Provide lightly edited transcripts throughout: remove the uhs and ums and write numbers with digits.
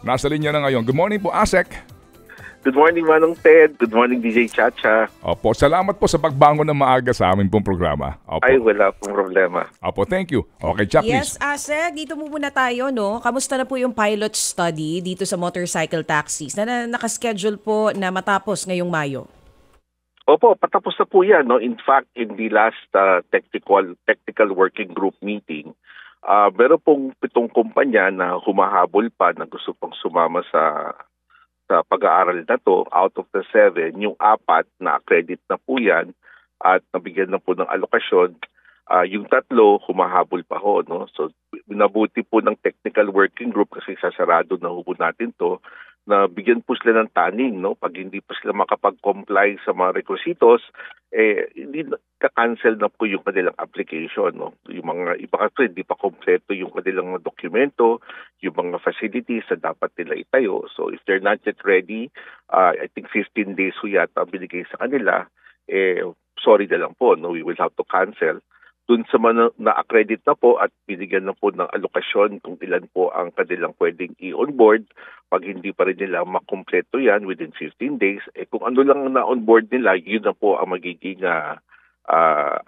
Nasa linya na ngayon. Good morning po, Asek. Good morning, Manong Ted. Good morning, DJ Chacha. Opo, salamat po sa pagbangon ng maaga sa aming pong programa. Opo. Ay, wala pong problema. Opo, thank you. Okay, Cha, please. Yes, Asek, dito muna tayo, no? Kamusta na po yung pilot study dito sa motorcycle taxis na nakaschedule po na matapos ngayong Mayo? Opo, patapos na po yan. No? In fact, in the last technical working group meeting, meron pong 7 kumpanya na humahabol pa na gusto pang sumama sa pag-aaral na to. Out of the 7, yung 4 na accredit na po yan at nabigyan na po ng alokasyon. Yung 3 humahabol pa ho. No? So, binabuti po ng technical working group kasi sasarado na ho natin to na bigyan po sila ng taning. No? Pag hindi po sila makapag-comply sa mga requisitos, hindi ka-cancel na po yung kanilang application. No? Yung mga iba kasi hindi pa kompleto yung kanilang mga dokumento, yung mga facilities na dapat nila itayo. So if they're not yet ready, I think 15 days ho yata binigay sa kanila, sorry na lang po, no? We will have to cancel. Dun sa mga na-accredit na po at binigyan na po ng alokasyon kung ilan po ang kanilang pwedeng i-onboard. Pag hindi pa rin nila makumpleto yan within 15 days, kung ano lang na-onboard nila, yun na po ang magiging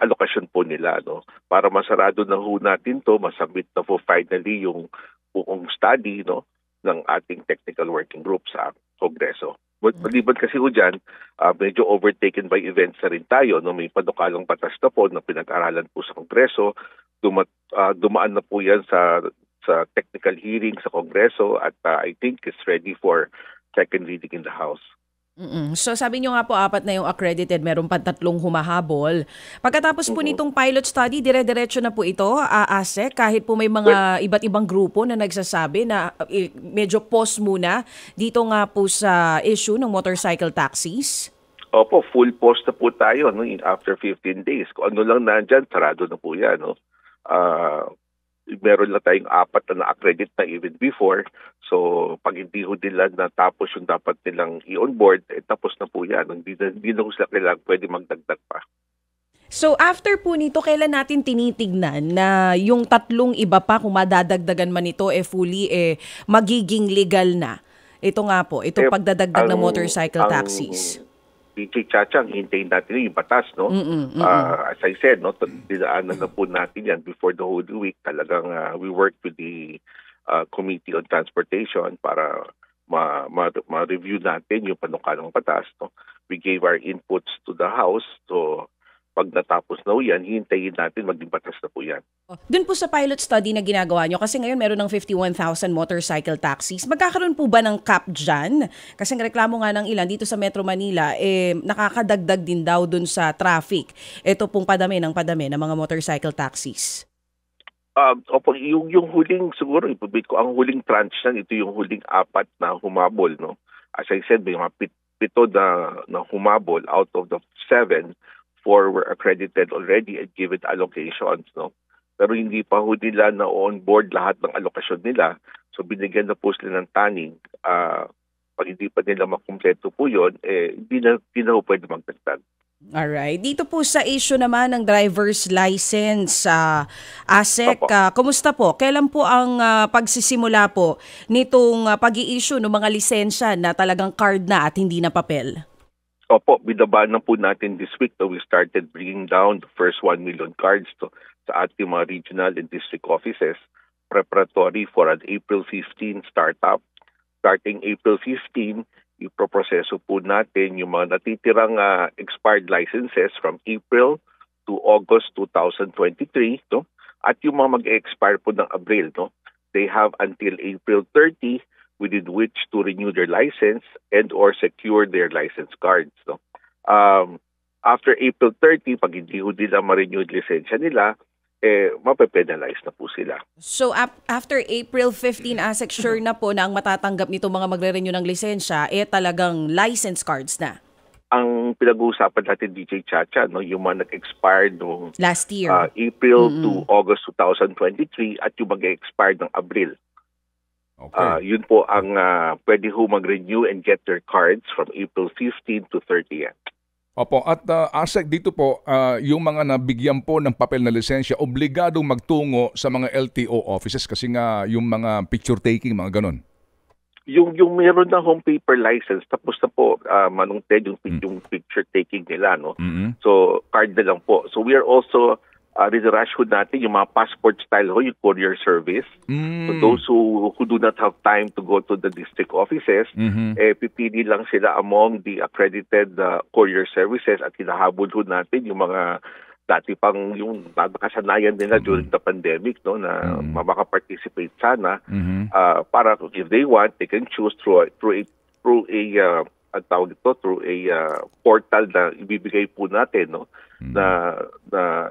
alokasyon po nila. No? Para masarado na ho natin to, masubmit na po finally yung buong study, no, ng ating technical working group sa Kongreso. Maliban kasi ho dyan, medyo overtaken by events na rin tayo. No? May panukalang batas na po na pinag-aralan po sa Kongreso. Dumaan na po yan sa technical hearing sa Kongreso at I think it's ready for second reading in the House. So sabi nyo nga po 4 na yung accredited, meron pa 3 humahabol. Pagkatapos po nitong pilot study, dire-diretso na po ito, Asek, kahit po may mga iba't ibang grupo na nagsasabi na medyo pause muna dito nga po sa issue ng motorcycle taxis? Opo, full pause na po tayo, no, after 15 days. Kung ano lang nandyan, sarado na po yan. No? Meron lang tayong 4 na na-accredit na even before. So, pag hindi ho nila natapos yung dapat nilang i-onboard, tapos na po yan. Hindi na ho sila kailangan pwede magdagdag pa. So, after po nito, kailan natin tinitignan na yung 3 iba pa, kung madadagdagan man ito, fully magiging legal na? Ito nga po, itong pagdadagdag ng motorcycle taxis. DJ Chacha, hintayin natin yung batas, no? As I said, no, dinaanan na po natin yan before the Holy Week. Talagang we worked with the Committee on Transportation para ma-review natin yung panukalang batas. No? We gave our inputs to the House. So, pag natapos na yan, hintayin natin maging batas na po yan. Doon po sa pilot study na ginagawa nyo, kasi ngayon meron ng 51,000 motorcycle taxis, magkakaroon po ba ng cap dyan? Kasi ang reklamo nga ng ilan dito sa Metro Manila, nakakadagdag din daw doon sa traffic. Ito pong padami ng mga motorcycle taxis. Opo, yung huling, siguro, ipabit ko, ang huling tranche na, ito yung huling 4 na humabol. No? As I said, may mga 7 na humabol out of the 7, 4 were accredited already and given allocations, no? Pero hindi pa ho nila na-onboard lahat ng alokasyon nila. So binigyan na po sila ng taning. Pag hindi pa nila makumpleto po yun, hindi na ho pwede magdagdag. Alright. Dito po sa issue naman ng driver's license, Asek, kumusta po? Kailan po ang pagsisimula po nitong pag-i-issue ng mga lisensya na talagang card na at hindi na papel? Opo, binaba na po natin this week. We started bringing down the first 1 million cards sa ating mga regional and district offices preparatory for an April 15 startup. Starting April 15, ipoproseso po natin yung mga natitirang expired licenses from April to August 2023. No? At yung mga mag-expire po ng Abril, no? They have until April 30 within which to renew their license and or secure their license cards. No? After April 30, pag hindi ho nila ma-renew yung lisensya nila, mape-penalize na po sila. So after April 15, Asek, sure na po na ang matatanggap nito mga magre-renew ng lisensya, talagang license cards na? Ang pinag-uusapan natin, DJ Chacha, no, yung mga nag-expired noong last year, April to August 2023 at yung mag-expired ng Abril. Okay. Yun po ang pwede ho mag-renew and get their cards from April 15 to 30th. Opo, at Asek, dito po, yung mga nabigyan po ng papel na lisensya, obligadong magtungo sa mga LTO offices kasi nga yung mga picture taking, mga ganon. yung meron na home paper license, tapos na po, Manong Ted, yung picture taking nila, no? Mm-mm. So, card na lang po. So, we are also rush ho natin yung mga passport style ho, yung courier service. So, those who do not have time to go to the district offices, pipili lang sila among the accredited courier services at hinahabol ho natin yung mga dati pang yung nakasanayan nila during the pandemic, no, na makaparticipate sana para if they want they can choose through a portal na ibibigay po natin, no, na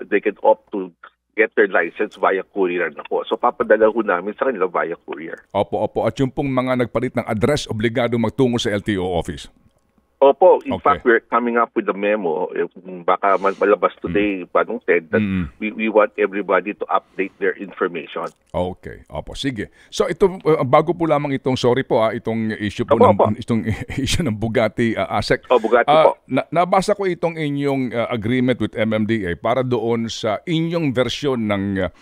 they can opt to get their license via courier na po. So papadala ho namin sa kanila via courier. Opo. At yung pong mga nagpalit ng address, obligado magtungo sa LTO office. Opo, in fact, we're coming up with a memo, baka malabas today, Manong Ted, that we want everybody to update their information. Okay, opo, sige. So ito, bago po lamang itong, sorry po itong issue po itong issue ng Bugatti ASEC. Bugatti po. Nabasa ko itong inyong agreement with MMDA para doon sa inyong version ng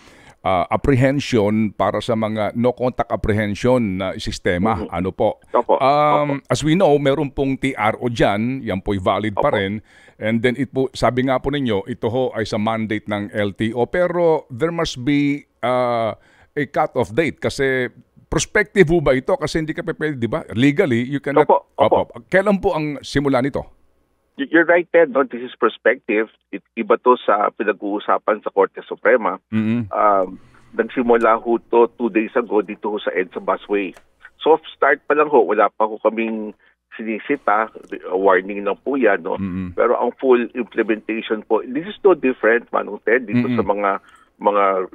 apprehension para sa mga no contact apprehension na sistema. Ano po? As we know, meron pong TRO dyan, yan po'y valid pa rin. And then sabi nga po ninyo, ito ho ay sa mandate ng LTO. Pero there must be a cut-off date kasi prospective ho ba ito? Kasi hindi ka pwede, di ba? Legally, you cannot... Kailan po ang simula nito? You're right, Ted. No? This is perspective. Iba to sa pinag-uusapan sa Korte Suprema. Nagsimula ho to 2 days ago dito ho sa EDSA Busway. Soft start pa lang ho. Wala pa ho kaming sinisita. Warning lang po yan. No? Pero ang full implementation po, this is no different, Manong Ted, dito sa mga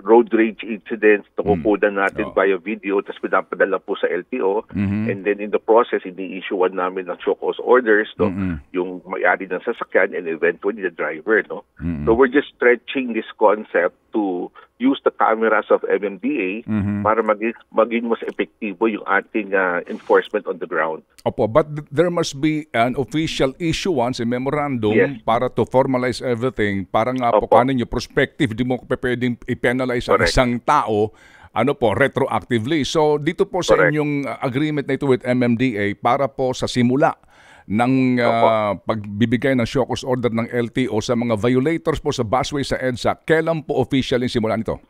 road rage incidents, nakukunan natin via video, tapos pinapadala po sa LTO. And then in the process, ini-issuean namin ng show cause orders, no? Yung may-ari ng sasakyan and eventually the driver. No? So we're just stretching this concept to use the cameras of MMDA para maging mas epektibo yung ating enforcement on the ground. Opo, but there must be an official issuance, a memorandum para to formalize everything. Para nga po kanin yung prospective, di mo pwedeng i-penalize ang isang tao retroactively. So dito po sa inyong agreement na ito with MMDA para po sa simula ng pagbibigay ng show cause order ng LTO sa mga violators po sa busway sa EDSA, kailan po officially simulan ito?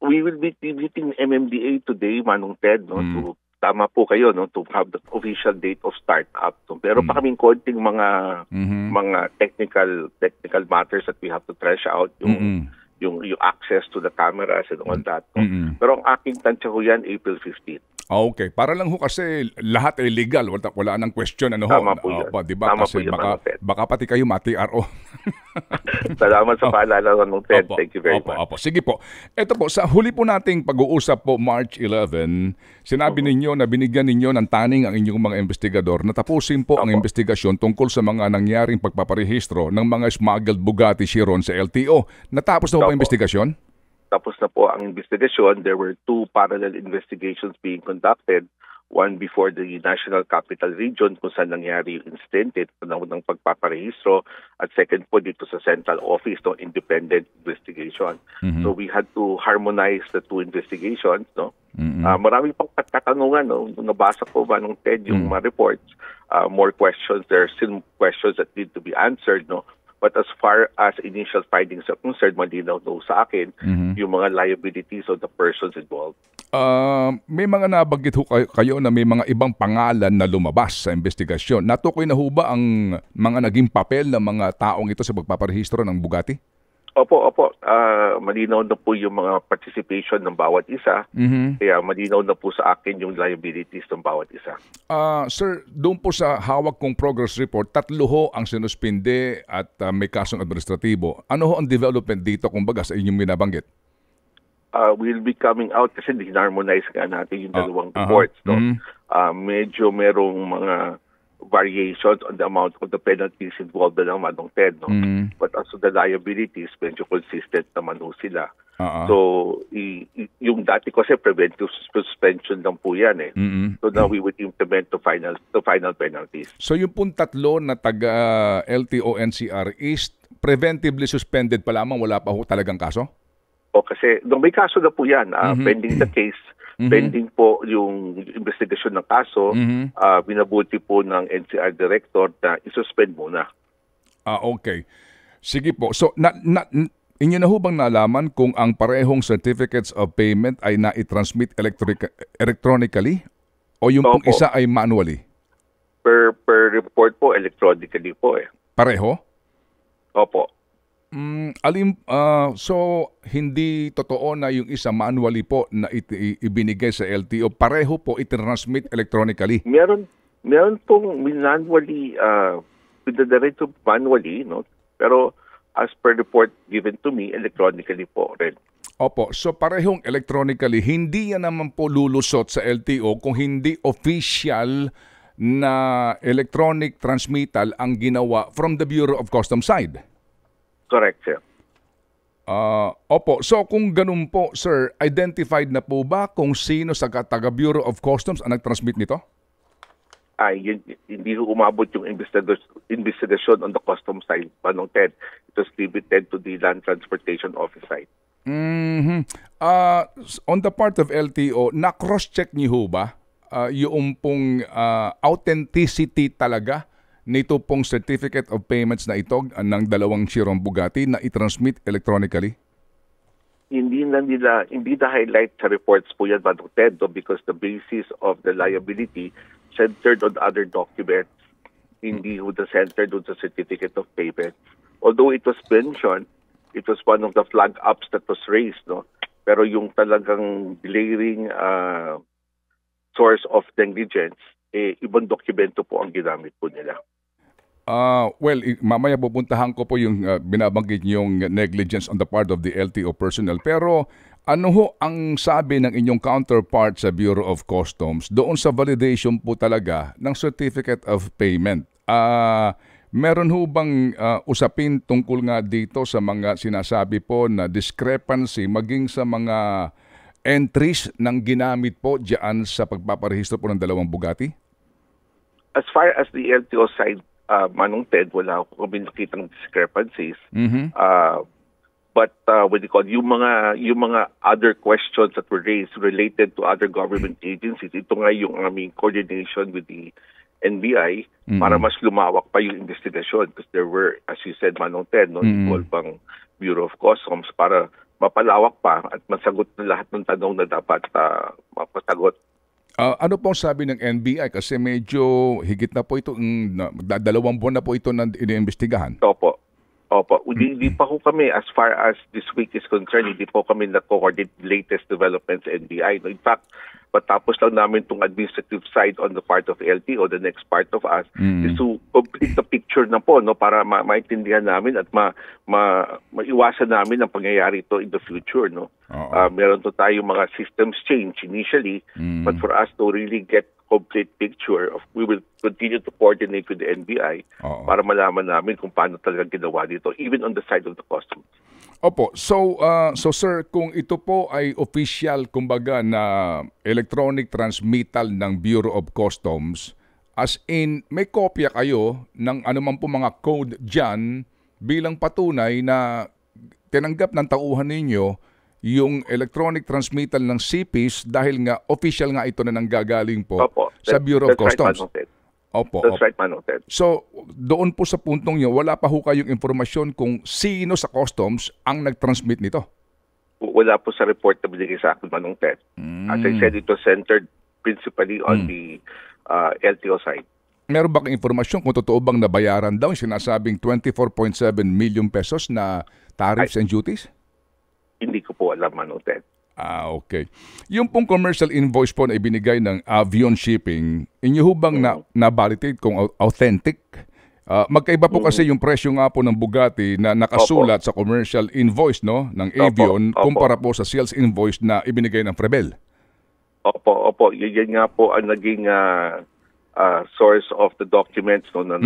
We will be meeting MMDA today, Manong Ted, no, to tama po kayo, no, to have the official date of start up. So, pero pa kaming konting mga technical matters that we have to thresh out, yung access to the cameras and all that. No? Pero ang aking tansya ho yan, April 15. Okay, para lang ho kasi lahat ay legal, wala nang question ano ho. Tama po yan. Diba? Tama Kasi po yan, baka pati kayo ma-TRO. Salamat sa paalala ng Ted. Thank you very much. Sige po. Ito po, sa huli po nating pag-uusap po March 11, sinabi ninyo na binigyan ninyo ng taning ang inyong mga investigador na tapusin po ang investigasyon tungkol sa mga nangyaring pagpaparehistro ng mga smuggled Bugatti Chiron sa LTO. Natapos na po ang investigasyon? Tapos na po ang investigasyon. There were 2 parallel investigations being conducted. One before the National Capital Region kung saan nangyari yung incident ng pagpaparehistro, at second po dito sa Central Office, no, independent investigation. So we had to harmonize the 2 investigations. No? Marami pang katanungan. No? Nabasa ko ba nung Ted yung mga reports, more questions. There are still questions that need to be answered. No? But as far as initial findings are concerned, malinaw daw sa akin yung mga liabilities of the persons involved. May mga nabanggit ho kayo na may mga ibang pangalan na lumabas sa investigasyon. Natukoy na ho ba ang mga naging papel ng mga taong ito sa pagpaparehistro ng Bugatti? Opo. Malinaw na po yung mga participation ng bawat isa. Kaya malinaw na po sa akin yung liabilities ng bawat isa. Sir, doon po sa hawak kong progress report, 3 ho ang sinuspinde at may kasong administratibo. Ano ho ang development dito kumbaga sa inyong binabanggit? We'll be coming out kasi dinarmonize nga natin yung dalawang reports. No? Medyo merong mga variations on the amount of the penalties involved na lang, Manong Ted. No? But as to the liabilities, medyo consistent naman ho sila. So, yung dati kasi preventive suspension lang po yan eh. So now we would implement the final penalties. So yung pong 3 na taga LTO NCR is preventively suspended pa lamang, wala pa ho talagang kaso? O kasi, may kaso na po yan. Pending the case, pending po yung investigasyon ng kaso, binabuti po ng NCR Director na isuspend muna. Okay. Sige po. So, inyo na ho bang nalaman kung ang parehong certificates of payment ay na-transmit electronically o yung pong isa ay manually? Per report po, electronically po eh. Pareho? Opo. So, hindi totoo na yung isa manually po na ibinigay sa LTO. Pareho po itransmit electronically? Meron pong manually, pinadiretso manually, no? Pero as per report given to me, electronically po rin. Opo. So, parehong electronically, hindi yan naman po lulusot sa LTO kung hindi official na electronic transmittal ang ginawa from the Bureau of Customs side. Correct, sir. Opo. So kung ganun po, sir, identified na po ba kung sino sa taga Bureau of Customs ang nag-transmit nito? Hindi umabot yung investigation on the customs side, Manong Ted. It was limited to the Land Transportation Office side. On the part of LTO, na-cross-check niyo ho ba yung pong authenticity talaga nito pong certificate of payments na ito ng dalawang Chiron Bugatti na i-transmit electronically? Hindi na-highlight sa reports po yan, Manong Ted, because the basis of the liability centered on other documents, hindi ho the centered on the certificate of payment. Although it was mentioned, it was one of the flag ups that was raised, no? Pero yung talagang glaring source of negligence, ibang dokumento po ang ginamit po nila. Mamaya pupuntahan ko po yung binabanggit niyong negligence on the part of the LTO personnel. Pero ano ho ang sabi ng inyong counterpart sa Bureau of Customs doon sa validation po talaga ng certificate of payment? Meron ho bang usapin tungkol nga dito sa mga sinasabi po na discrepancy maging sa mga entries ng ginamit po diyan sa pagpaparehistro po ng dalawang Bugatti? As far as the LTO side, Manong Ted, wala ko kami nakitang discrepancies. But what do you call, yung mga other questions that were raised related to other government agencies, ito nga yung aming coordination with the NBI para mas lumawak pa yung investigation, because there were, as you said, Manong Ted, no, involved pang Bureau of Customs para mapalawak pa at masagot na lahat ng tanong na dapat mapasagot. Ano po sabi ng NBI? Kasi medyo higit na po ito, 2 buwan na po ito na iniimbestigahan. Opo. Hindi pa po kami, as far as this week is concerned, hindi po kami na-coordinate latest developments sa NBI. No, in fact, patapos lang namin itong administrative side on the part of LTO, the next part of us, is to complete the picture na po, no, para maintindihan namin at maiwasan namin ang pangyayari ito in the future. No? Meron to tayong mga systems change initially, but for us to really get complete picture, we will continue to coordinate with the NBI para malaman namin kung paano talaga ginawa dito, even on the side of the customs. Opo. So sir, kung ito po ay official, kumbaga, na electronic transmittal ng Bureau of Customs, as in, may kopya kayo ng anuman po mga code dyan bilang patunay na tinanggap ng tauhan ninyo yung electronic transmittal ng CPs dahil nga official nga ito na nanggagaling po sa Bureau of Customs. Right, Opo. That's right, Manong Ted. So, doon po sa puntong yun, wala pa ho kayong informasyon kung sino sa Customs ang nag-transmit nito? Wala po sa report na binigay sa akin, Manong Ted. As I said, it was centered principally on the LTO side. Meron ba kang informasyon kung totoo bang nabayaran daw yung sinasabing 24.7 million pesos na tariffs and duties? Hindi ko po alam, Manong Ted. Okay. Yung pong commercial invoice po na ibinigay ng Avion Shipping, inyo ho bang na-validate kung authentic? Magkaiba po kasi yung presyo nga po ng Bugatti na nakasulat sa commercial invoice, no, ng Avion kumpara po sa sales invoice na ibinigay ng Frebel. Opo. Yan nga po ang naging source of the documents, no, na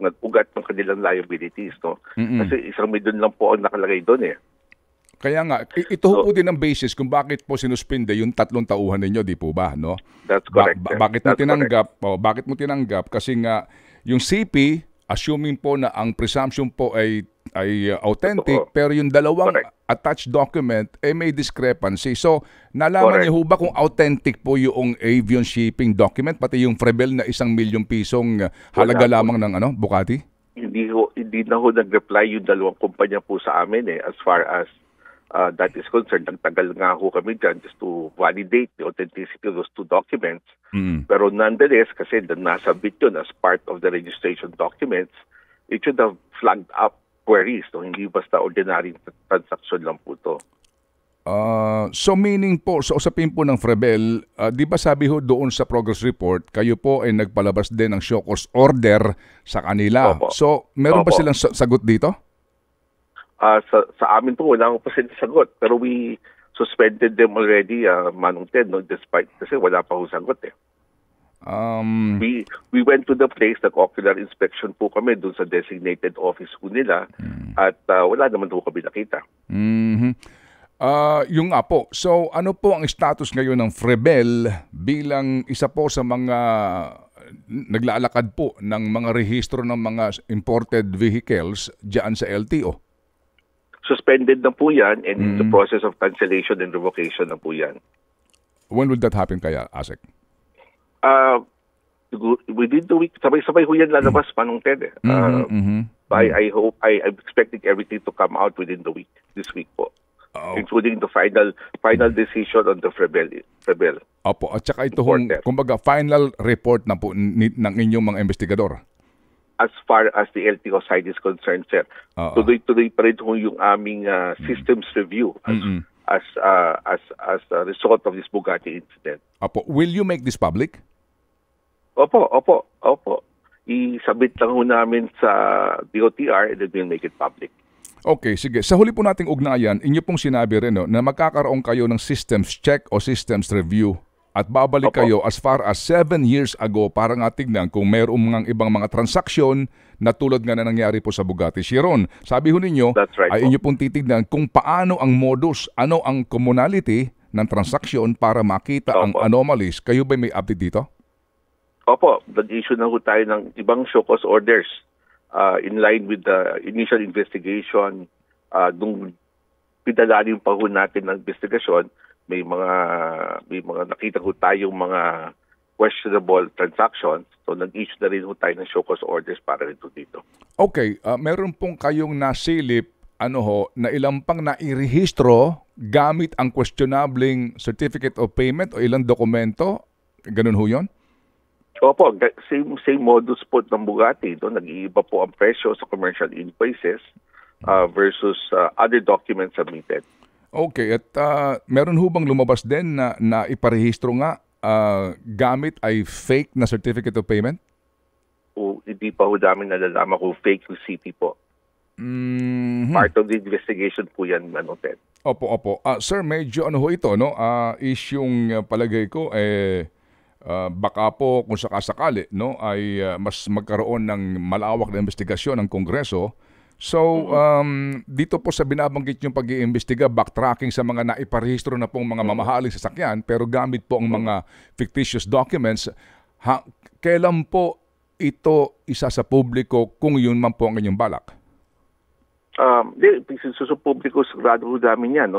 nag-ugat ng kanilang liabilities, no. Kasi 1 million lang po ang nakalagay doon eh. Kaya nga, ito po din ang basis kung bakit po sinuspinde yung 3 tauhan ninyo, di po ba? No? That's correct. Bakit mo tinanggap? Bakit mo tinanggap? Kasi nga, yung CP, assuming po na ang presumption po ay ay authentic, Totoo. pero yung dalawang Correct. attached document may discrepancy. So, nalaman Correct. niyo ho ba kung authentic po yung avion shipping document, pati yung Frebel na 1 million pisong halaga Wala po. lamang ng Bugatti? Hindi na ho nag-reply yung dalawang kumpanya po sa amin as far as that is concerned. Nagtagal nga ho kami dyan just to validate the authenticity of those two documents. Pero nonetheless, kasi nasabit yun as part of the registration documents, it should have flagged up queries. So, hindi basta ordinary transaction lang po to. So meaning po, sa usapin po ng Frebel, di ba sabi ho doon sa progress report, kayo po ay nagpalabas din ng show cause order sa kanila. Opo. So meron ba Opo. silang sagot dito? Sa amin po, wala akong pa sagot. Pero we suspended them already, Manong Ted, no, despite kasi wala pa ho sagot eh. We went to the place, nag-ocular inspection po kami doon sa designated office po nila at wala naman po kami nakita. Yung nga po, so ano po ang status ngayon ng Frebel bilang isa po sa mga naglalakad po ng mga rehistro ng mga imported vehicles dyan sa LTO? Suspended na po yan and in the process of cancellation and revocation na po yan. When will that happen kaya, Asek? Within the week, sabay-sabay ho yan lalabas, Manong Ted. I'm expecting everything to come out within the week, this week po. Including the final decision on the Frebel. Opo, at saka ito hong, kumbaga, final report na po ng inyong mga investigador. As far as the LTO side is concerned, sir, tuloy-tuloy pa rin ho yung aming systems review as a result of this Bugatti incident. Opo, will you make this public? Opo. I-submit lang ho namin sa DOTR and then we'll make it public. Okay, sige. Sa huli po nating ugnayan, inyo pong sinabi rin na magkakaroon kayo ng systems check o systems review at babalik kayo as far as 7 years ago para nga tignan kung mayroong mga ibang mga transaksyon na tulad nga na nangyari po sa Bugatti Chiron. Sabi ho ninyo, That's right, ay inyo pong titignan kung paano ang modus, ano ang commonality ng transaksyon para makita ang anomalies. Kayo ba may update dito? Opo, nag-issue na ho tayo ng ibang show cause orders in line with the initial investigation. Nung pinalalim pa ho natin ng investigasyon, may mga nakita ho tayong mga questionable transactions. So nag-issue na rin ho tayo ng show cause orders para rin dito. Okay, meron pong kayong nasilip na ilang pang nairehistro gamit ang questionabling certificate of payment o ilang dokumento? Ganun ho yun? Opo, same modus po ng Bugatti. Nag-iiba po ang presyo sa commercial invoices versus other documents submitted. Okay, at meron ho bang lumabas din na iparehistro nga gamit ay fake na certificate of payment? O hindi pa ho namin nalalaman kung fake receipt po. Part of the investigation po yan, Ted. Opo. Sir, medyo ho ito, is yung palagay ko, baka po kung sakasakali, ay mas magkaroon ng malawak na investigasyon ng Kongreso. So, dito po sa binabanggit yung pag-iimbestiga, backtracking sa mga naiparehistro na pong mga mamahaling sasakyan, pero gamit po ang mga fictitious documents, kailan po ito isa sa publiko kung yun man po ang inyong balak? Sa publiko, sigurado ho namin yan.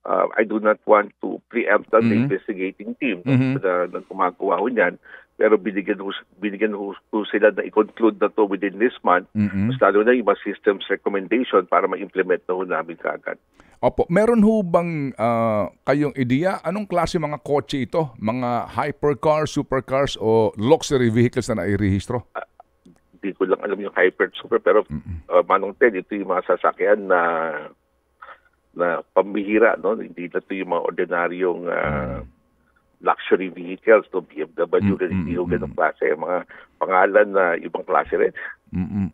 I do not want to preempt the investigating team na gumagawa ho niyan. Pero binigyan ho sila na i-conclude na to within this month. Mas lalo na yung mga systems recommendation para ma-implement na ho namin kaagad. Opo. Meron ho bang kayong ideya? Anong klase mga kotse ito? Mga hypercars, supercars o luxury vehicles na nairehistro? Hindi ko lang alam yung hyper, super. Pero Manong Ted, ito yung mga sasakyan na pambihira. Hindi na ito yung mga ordinaryong luxury vehicles, BMW, hindi ho ganong klase. Mga pangalan na ibang klase rin.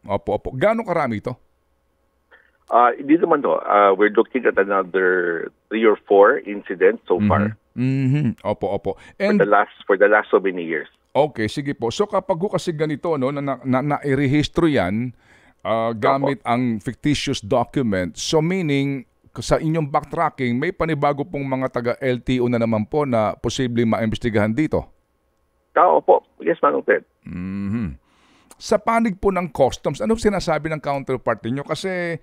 Opo. Gaano karami ito? Hindi naman we're looking at another 3 or 4 incidents so far. Opo. And for the last so many years. Okay, sige po. So kapag kasi ganito, na-irehistro yan gamit ang fictitious document, so meaning sa inyong backtracking, may panibago pong mga taga-LTO na naman po na posibleng maimbestigahan dito? Opo. Yes, Manong Ted. Sa panig po ng customs, ano sinasabi ng counterpart niyo? Kasi,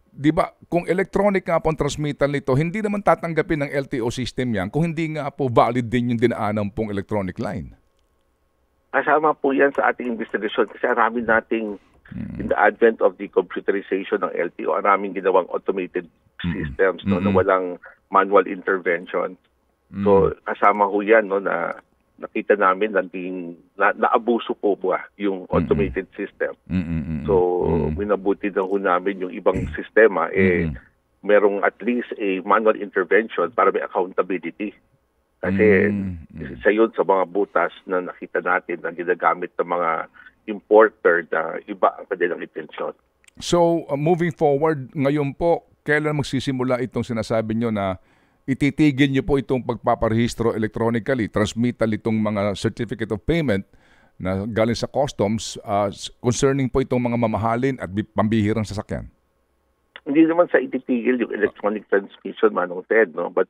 di ba, kung electronic nga po ang transmittal nito, hindi naman tatanggapin ng LTO system yan kung hindi nga po valid din yung dinaanan pong electronic line. Kasama po yan sa ating investigation kasi marami nating in the advent of the computerization ng LTO, maraming ginawang automated systems no, na walang manual intervention. So kasama ho yan no, na nakita namin na naabuso po ba yung automated system. So minabuti na ho namin yung ibang sistema merong at least a manual intervention para may accountability. Kasi isa yun sa mga butas na nakita natin na ginagamit ng mga importer na iba ang kanilang intensyon. So, moving forward, ngayon po, kailan magsisimula itong sinasabi nyo na ititigil nyo po itong pagpaparehistro electronically, transmittal itong mga certificate of payment na galing sa customs concerning po itong mga mamahalin at pambihirang sasakyan? Hindi naman sa ititigil yung electronic transmission, Manong Ted, no? But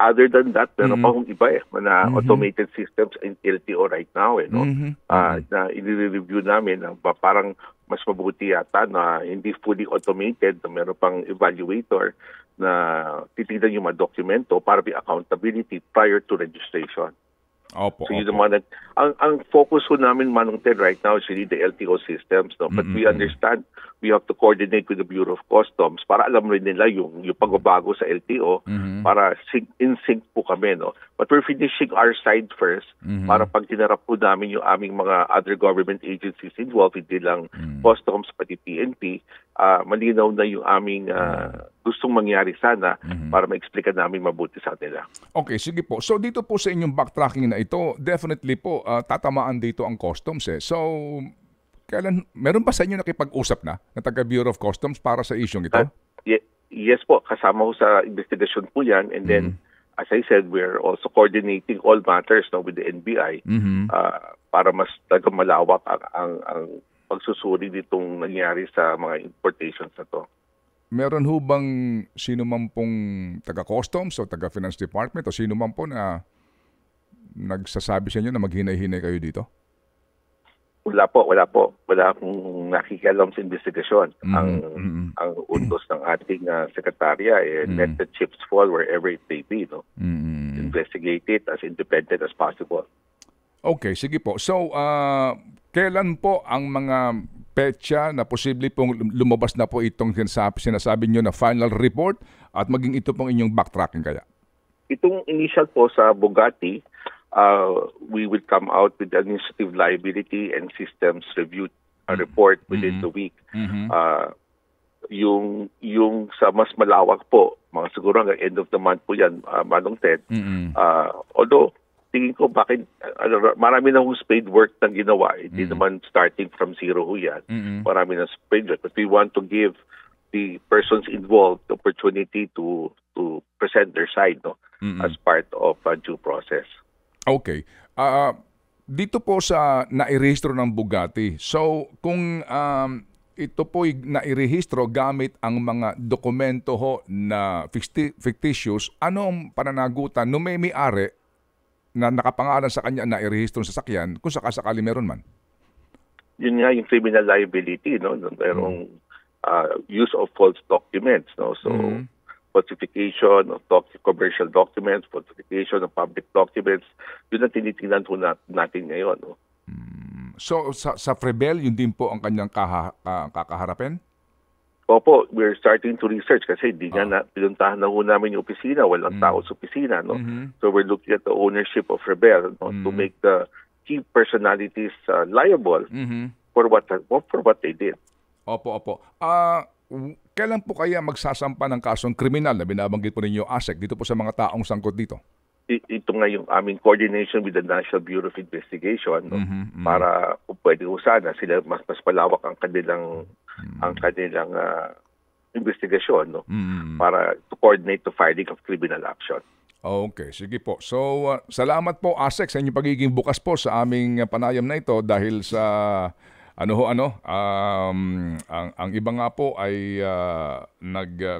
other than that, meron pa kong iba na automated systems in LTO right now. No? Na i-review namin na parang mas mabuti yata na hindi fully automated, na meron pang evaluator na titignan yung mga dokumento para may accountability prior to registration. Opo, so yun naman, ang focus ho namin, Manong Ted, right now is really the LTO systems. No? But we understand we have to coordinate with the Bureau of Customs para alam rin nila yung pagbabago sa LTO para in sync po kami. No? But we're finishing our side first para pag tinarap po namin yung aming mga other government agencies involved, hindi lang Customs pati PNP, malinaw na yung aming gustong mangyari sana para ma-explica namin mabuti sa nila. Okay, sige po. So dito po sa inyong backtracking na ito, definitely po tatamaan dito ang customs eh. So meron ba sa inyo nakipag-usap na taga Bureau of Customs para sa isyong ito? Yes po, kasama ko sa investigation po yan. And then, as I said, we're also coordinating all matters with the NBI para mas talagang malawak ang pagsusuri nitong nangyari sa mga importations na to. Meron ho bang sino man pong taga-customs o taga-finance department o sino man po na nagsasabi sa inyo na maghinay-hinay kayo dito? Wala po. Wala akong nakikialam sa investigasyon. Ang utos ng ating sekretarya, let the chips fall wherever it may be. No? Investigate it as independent as possible. Okay, sige po. So, kailan po ang mga petsa na posible pong lumabas na po itong sinasabi nyo na final report at maging ito pong inyong backtracking kaya? Itong initial po sa Bugatti, we will come out with the administrative liability and systems review report within the week. Yung sa mas malawak po, mga siguro hanggang end of the month po yan, Manong Ted. Although, tingin ko bakit marami na hong spade work na ginawa. Hindi naman starting from zero ho yan. Marami na spade work. But we want to give the persons involved the opportunity to present their side as part of due process. Okay. Dito po sa nairehistro ng Bugatti, so kung ito po nairehistro gamit ang mga dokumento ho na fictitious, anong pananagutan no may-ari na nakapangalan sa kanya na irehistro sa sasakyan kung sakasakali meron man? Yun nga yung criminal liability, no? Merong use of false documents, no? So, falsification of commercial documents, falsification of public documents, yun ang tinitingnan po natin ngayon, no? So, sa FREBEL, yun din po ang kanyang kakaharapin? Opo, we're starting to research kasi hindi nga pinuntahan na ho namin yung opisina, walang tao sa opisina, no? So we're looking at the ownership of Rebel to make the key personalities liable for what they did. Opo. Kailan po kaya magsasampa ng kasong kriminal na binabanggit po ninyo, ASEC, dito po sa mga taong sangkot dito? Ito nga yung aming coordination with the National Bureau of Investigation, no? Para kung pwede ho sana sila mas palawak ang kanilang investigasyon, no? Para to coordinate the filing of criminal action. Okay, sige po. So, salamat po ASEC sa inyong pagiging bukas po sa aming panayam na ito dahil sa ang iba nga po ay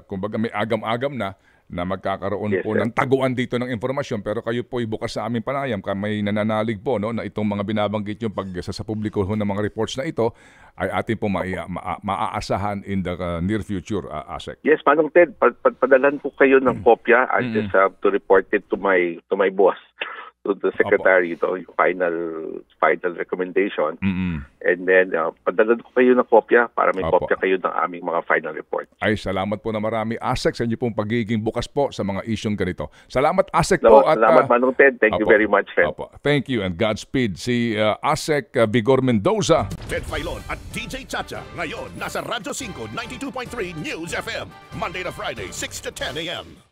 kumbaga may agam-agam na na magkakaroon Yes, po sir. ng taguan dito ng informasyon, pero kayo po ay bukas sa aming panayam. May nananalig po no, na itong mga binabanggit yung pag sa publiko ho ng mga reports na ito ay atin po maaasahan in the near future, ASEC. Yes, Manong Ted, padalan po kayo ng kopya. I just have to report it to my boss, to the secretary, yung final recommendation. And then, padalan ko kayo ng kopya para may kopya kayo ng aming mga final report. Ay, salamat po na marami, ASEC, sa inyo pong pagiging bukas po sa mga isyong ganito. Salamat, ASEC po. Salamat, Manong Ted. Thank you very much, friend. Thank you and Godspeed. Si ASEC Vigor Mendoza. Ted Filon at DJ Chacha. Ngayon, nasa Radyo 5, 92.3 News FM. Monday to Friday, 6 to 10 a.m.